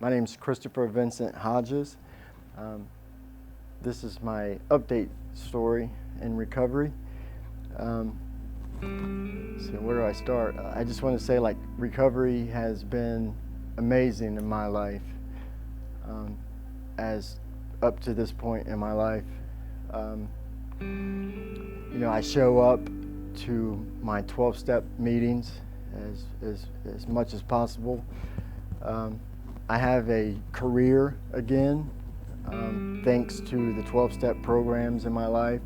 My name is Christopher Vincent Hodges. This is my update story in recovery. So where do I start? I just want to say, recovery has been amazing in my life. As up to this point in my life, I show up to my 12-step meetings as much as possible. I have a career again, thanks to the 12-step programs in my life.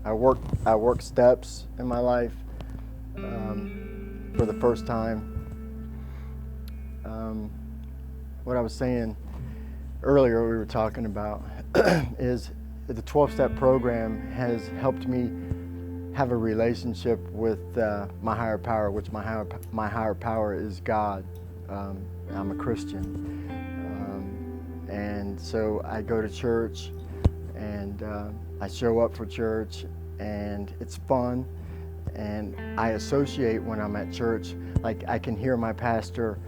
I work steps in my life for the first time. What I was saying earlier, we were talking about is the 12-step program has helped me have a relationship with my higher power, which my higher power is God. I'm a Christian, and so I go to church, and I show up for church, and it's fun, and I associate when I'm at church, like I can hear my pastor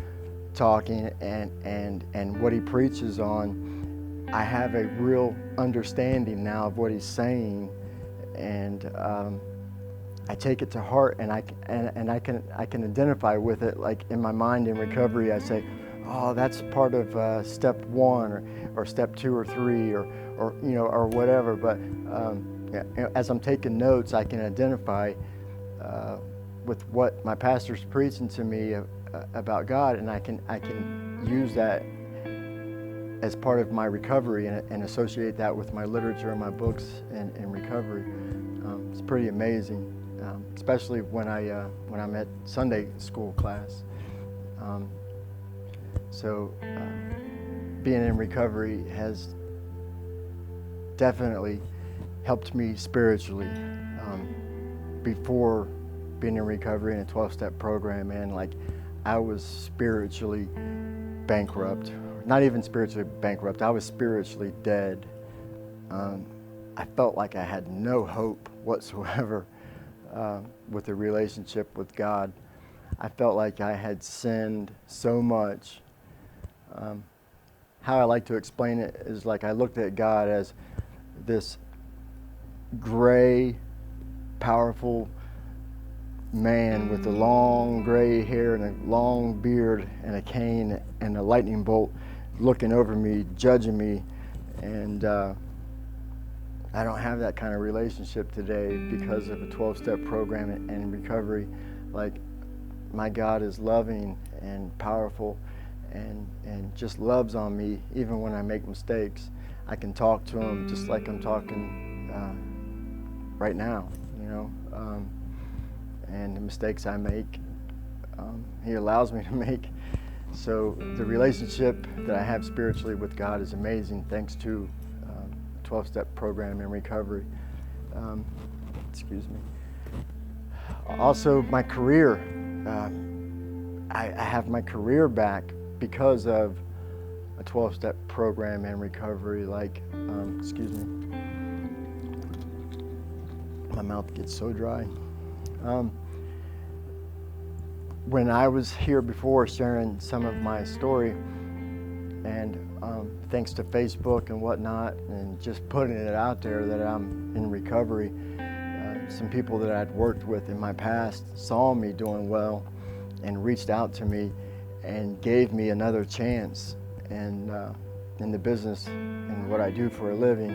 talking and what he preaches on. I have a real understanding now of what he's saying, and I take it to heart, and I can identify with it. Like in my mind in recovery, I say, "Oh, that's part of step 1 or step 2 or 3 or whatever." But as I'm taking notes, I can identify with what my pastor's preaching to me about God, and I can use that as part of my recovery and associate that with my literature and my books in recovery. It's pretty amazing, especially when I'm at Sunday school class. So being in recovery has definitely helped me spiritually. Before being in recovery in a 12-step program, and I was spiritually bankrupt. Not even spiritually bankrupt, I was spiritually dead. I felt like I had no hope whatsoever with a relationship with God. I felt like I had sinned so much. How I like to explain it is I looked at God as this gray, powerful man with a long gray hair and a long beard and a cane and a lightning bolt looking over me, judging me, and I don't have that kind of relationship today because of a 12-step program and recovery. My God is loving and powerful and just loves on me even when I make mistakes. I can talk to him just like I'm talking right now, and the mistakes I make, he allows me to make. So the relationship that I have spiritually with God is amazing thanks to the 12-step program in recovery. Excuse me. Also, my career. I have my career back because of a 12-step program in recovery. Excuse me. My mouth gets so dry. When I was here before sharing some of my story, and thanks to Facebook and whatnot, and just putting it out there that I'm in recovery, some people that I'd worked with in my past saw me doing well and reached out to me and gave me another chance in the business and what I do for a living,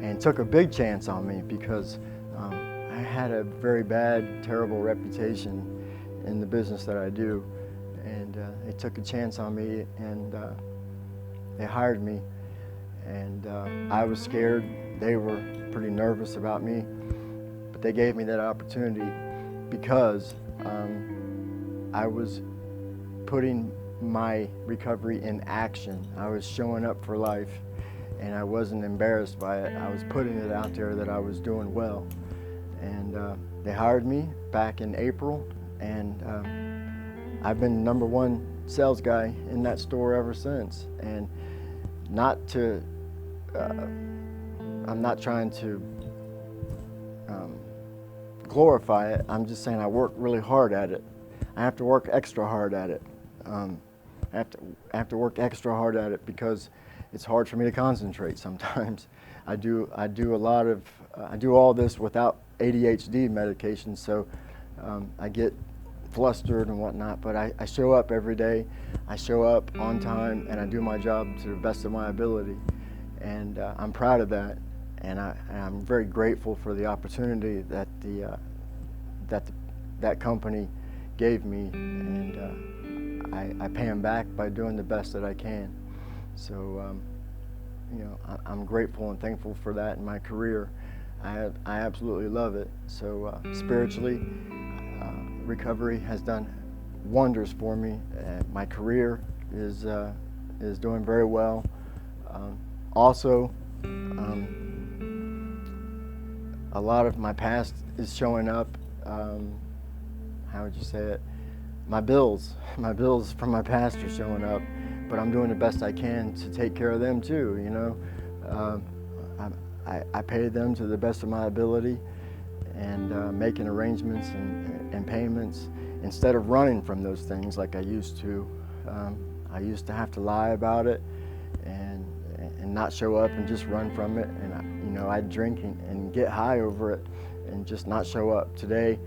and took a big chance on me because I had a very bad, terrible reputation in the business that I do, and they took a chance on me, and they hired me, and I was scared. They were pretty nervous about me, but they gave me that opportunity because I was putting my recovery in action. I was showing up for life, and I wasn't embarrassed by it. I was putting it out there that I was doing well, and they hired me back in April, and I've been the #1 sales guy in that store ever since. And I'm not trying to glorify it. I'm just saying I worked really hard at it. I have to work extra hard at it. I have to work extra hard at it because it's hard for me to concentrate sometimes. I do a lot of I do all this without ADHD medication, so I get flustered and whatnot. But I show up every day. I show up on time, and I do my job to the best of my ability, and I'm proud of that. And I'm very grateful for the opportunity that that company gave me, and I pay them back by doing the best that I can. So, you know, I'm grateful and thankful for that in my career. I absolutely love it. So spiritually, recovery has done wonders for me. My career is doing very well. Also, a lot of my past is showing up. How would you say it? My bills from my past are showing up, but I'm doing the best I can to take care of them too. You know, I pay them to the best of my ability, and making arrangements and payments instead of running from those things like I used to. I used to have to lie about it and not show up and just run from it, and you know, I'd drink and get high over it and just not show up. Today,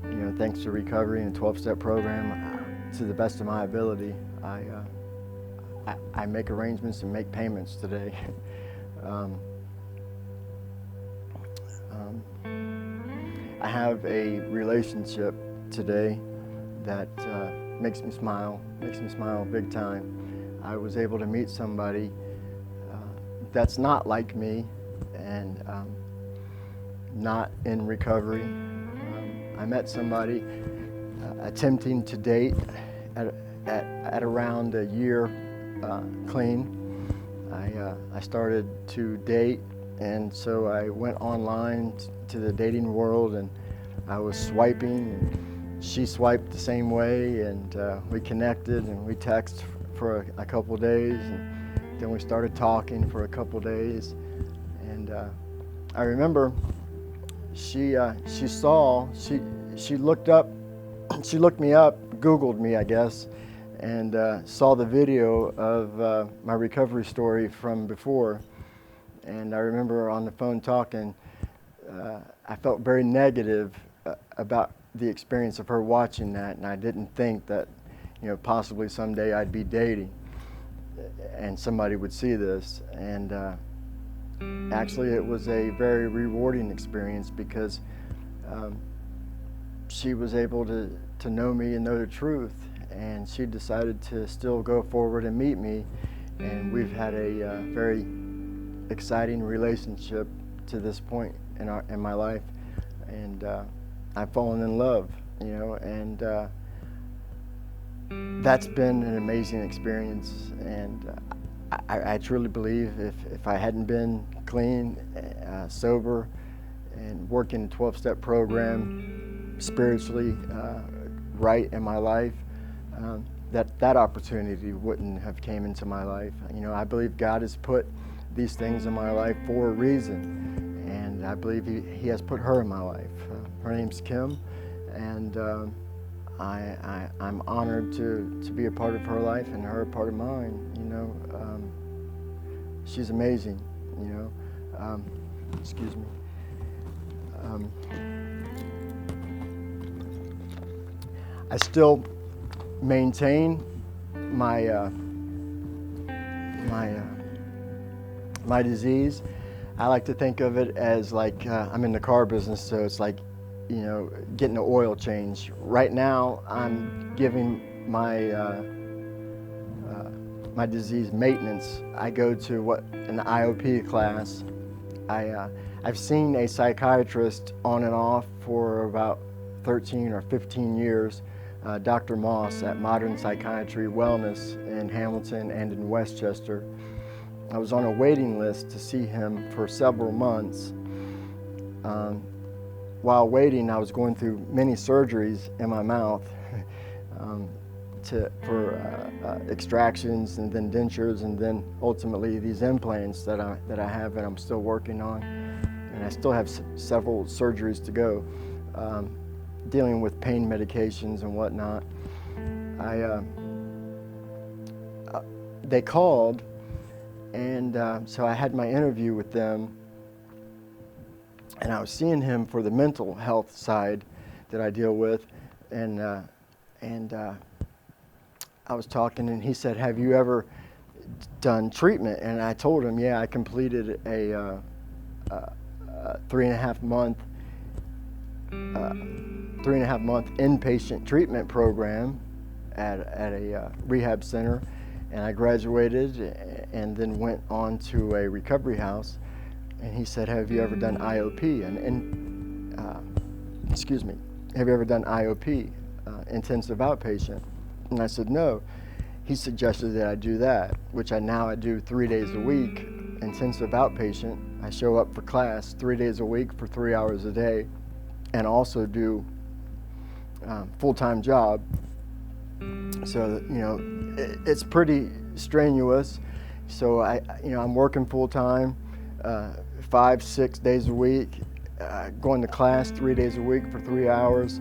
you know, thanks to recovery and a 12-step program, to the best of my ability, I make arrangements and make payments today. I have a relationship today that makes me smile big time. I was able to meet somebody that's not like me and not in recovery. I met somebody attempting to date at around a year clean. I started to date, and so I went online to the dating world, and I was swiping, and she swiped the same way, and we connected and we texted for a couple days, and then we started talking for a couple days, and I remember she looked me up, Googled me, I guess, and saw the video of my recovery story from before. And I remember on the phone talking, I felt very negative about the experience of her watching that, and I didn't think that, you know, possibly someday I'd be dating and somebody would see this. And actually it was a very rewarding experience because she was able to know me and know the truth, and she decided to still go forward and meet me, and we've had a very exciting relationship to this point in my life, and I've fallen in love, you know, and that's been an amazing experience. And I truly believe if I hadn't been clean, sober, and working a 12-step program, spiritually right in my life, that opportunity wouldn't have came into my life. You know, I believe God has put these things in my life for a reason, and I believe He has put her in my life. Her name's Kim, and I'm honored to be a part of her life and her a part of mine. You know, she's amazing. You know, excuse me. I still maintain my my disease. I like to think of it as like I'm in the car business, so it's like, you know, getting an oil change. Right now, I'm giving my my disease maintenance. I go to an IOP class. I've seen a psychiatrist on and off for about 13 or 15 years, Dr. Moss at Modern Psychiatry Wellness in Hamilton and in Westchester. I was on a waiting list to see him for several months. While waiting, I was going through many surgeries in my mouth for extractions, and then dentures, and then ultimately these implants that I have and I'm still working on, and I still have several surgeries to go. dealing with pain medications and whatnot, they called, and so I had my interview with them, and I was seeing him for the mental health side that I deal with, and I was talking, and he said, "Have you ever done treatment?" And I told him, "Yeah, I completed a 3.5 month inpatient treatment program at a rehab center, and I graduated and then went on to a recovery house." And he said, "Have you ever done IOP?" Excuse me, "Have you ever done IOP, intensive outpatient?" And I said, "No." He suggested that I do that, which I do 3 days a week, intensive outpatient. I show up for class 3 days a week for 3 hours a day, and also do full-time job. So it's pretty strenuous. So I'm working full-time, 5-6 days a week, going to class 3 days a week for 3 hours.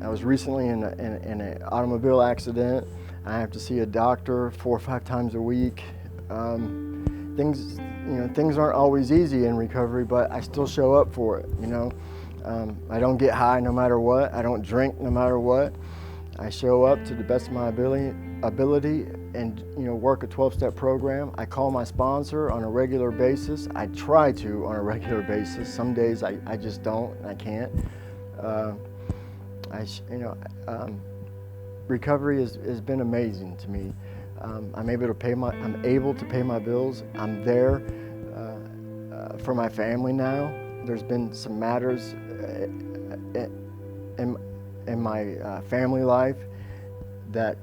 I was recently in an automobile accident. I have to see a doctor 4 or 5 times a week. Things aren't always easy in recovery, but I still show up for it. I don't get high no matter what. I don't drink no matter what. I show up to the best of my ability and work a 12-step program. I call my sponsor on a regular basis. I try to on a regular basis. Some days I just don't, and I can't. Recovery has been amazing to me. I'm able to pay my bills. I'm there for my family now. There's been some matters in my family life that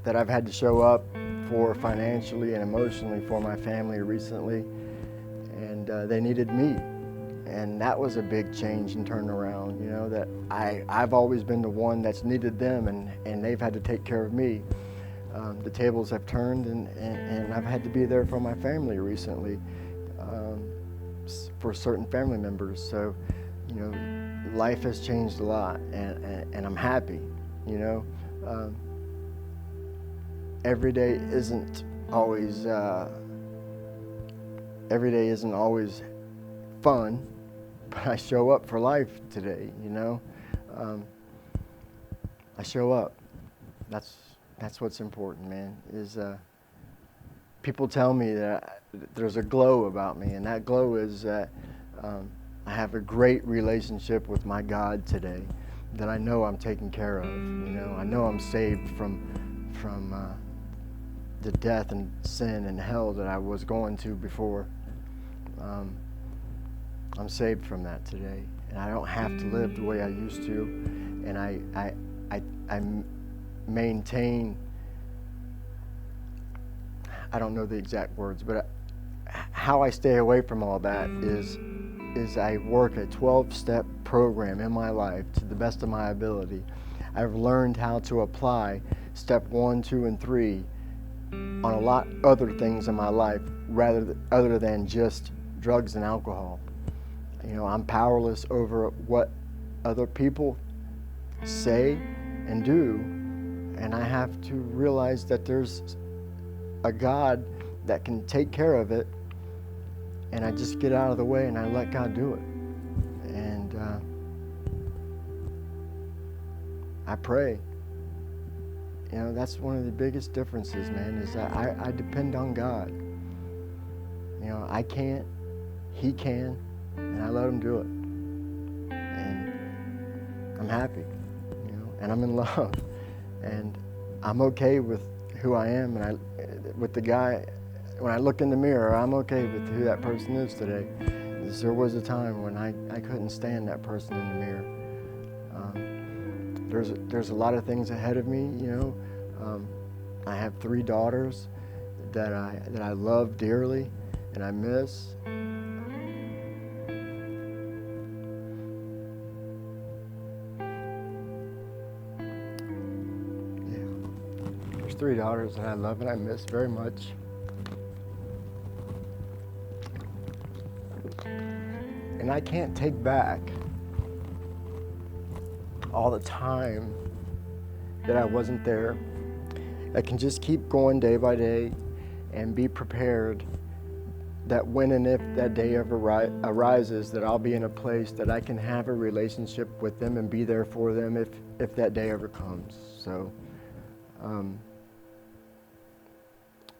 I've had to show up for financially and emotionally for my family recently, and they needed me. And that was a big change and turnaround, that I've always been the one that's needed them, and they've had to take care of me. The tables have turned, and I've had to be there for my family recently, for certain family members. So, life has changed a lot, and I'm happy, Every day isn't always fun, but I show up for life today, I show up. That's what's important, man, is people tell me that there's a glow about me, and that glow is that I have a great relationship with my God today, that I know I'm taken care of, I know I'm saved from the death and sin and hell that I was going to before. I'm saved from that today, and I don't have to live the way I used to, and I maintain, I don't know the exact words, but how I stay away from all that is I work a 12-step program in my life to the best of my ability. I've learned how to apply step 1, 2, and 3 on a lot other things in my life other than just drugs and alcohol. I'm powerless over what other people say and do, and I have to realize that there's a God that can take care of it, and I just get out of the way and I let God do it. And I pray. That's one of the biggest differences, man, is that I depend on God. I can't, He can, and I let Him do it. And I'm happy, and I'm in love, and I'm okay with who I am, and with the guy. When I look in the mirror, I'm okay with who that person is today. There was a time when I couldn't stand that person in the mirror. There's a lot of things ahead of me, I have 3 daughters that I love dearly and I miss. There's 3 daughters that I love and I miss very much. And I can't take back all the time that I wasn't there. I can just keep going day by day and be prepared that when and if that day ever arises, that I'll be in a place that I can have a relationship with them and be there for them if that day ever comes. So,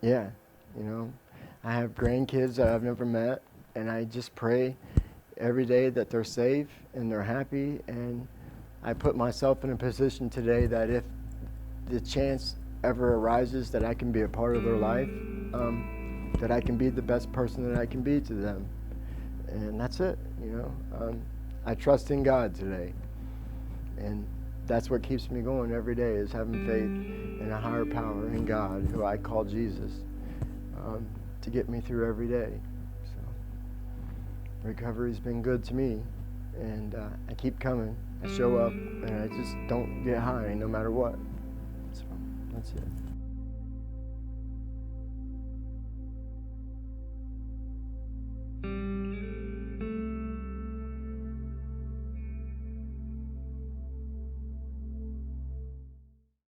yeah, you know, I have grandkids that I've never met, and I just pray every day that they're safe and they're happy, and I put myself in a position today that if the chance ever arises that I can be a part of their life, that I can be the best person that I can be to them. And that's it, you know. I trust in God today. And that's what keeps me going every day, is having faith in a higher power, in God, who I call Jesus, to get me through every day. So recovery's been good to me, and I keep coming. I show up, and I just don't get high no matter what. So that's it.